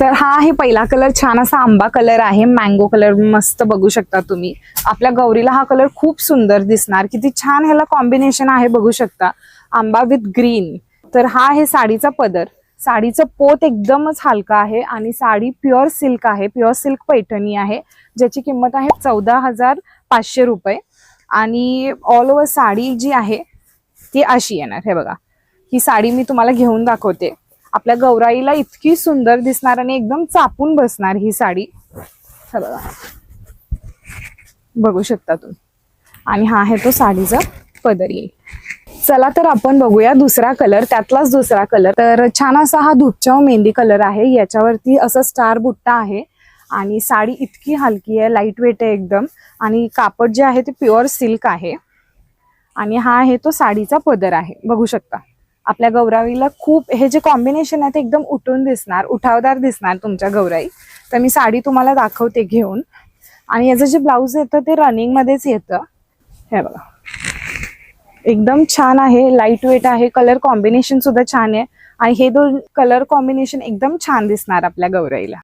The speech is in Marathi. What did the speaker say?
तर हा आहे पहिला कलर, छान असा आंबा कलर आहे, मँगो कलर मस्त बघू शकता तुम्ही. आपल्या गौरीला हा कलर खूप सुंदर दिसणार. किती छान ह्याला कॉम्बिनेशन आहे बघू शकता, आंबा विथ ग्रीन. तर हा आहे साडीचा पदर. साडीचं पोत एकदमच हलका आहे आणि साडी प्युअर सिल्क आहे, प्युअर सिल्क पैठणी आहे, ज्याची किंमत आहे 14,500 रुपये. आणि ऑल ओव्हर साडी जी आहे ती अशी येणार. हे बघा, ही साडी मी तुम्हाला घेऊन दाखवते. आपल्या गौराईला इतकी सुंदर दिसणार आणि एकदम चापून बसणार ही साडी. हे बघा, बघू शकता तुम्ही. आणि हा आहे तो साडीचा पदर येईल. चला तर आपण बघूया दुसरा कलर, त्यातलाच दुसरा कलर. तर छान असा हा धुपचाव मेहंदी कलर आहे, याच्यावरती असं स्टार बुट्टा आहे आणि साडी इतकी हलकी आहे, लाईट वेट आहे एकदम. आणि कापड जे आहे ते प्युअर सिल्क आहे. आणि हा आहे तो साडीचा पदर आहे, बघू शकता. आपल्या गौराईला खूप हे जे कॉम्बिनेशन आहे ते एकदम उठून दिसणार, उठावदार दिसणार तुमच्या गौराई. तर मी साडी तुम्हाला दाखवते घेऊन. आणि याचं जे ब्लाऊज येतं ते रनिंग मध्येच येतं. हे बघा, एकदम छान आहे, लाईट वेट आहे, कलर कॉम्बिनेशन सुद्धा छान आहे. आणि हे दोन कलर कॉम्बिनेशन एकदम छान दिसणार आपल्या गौराईला.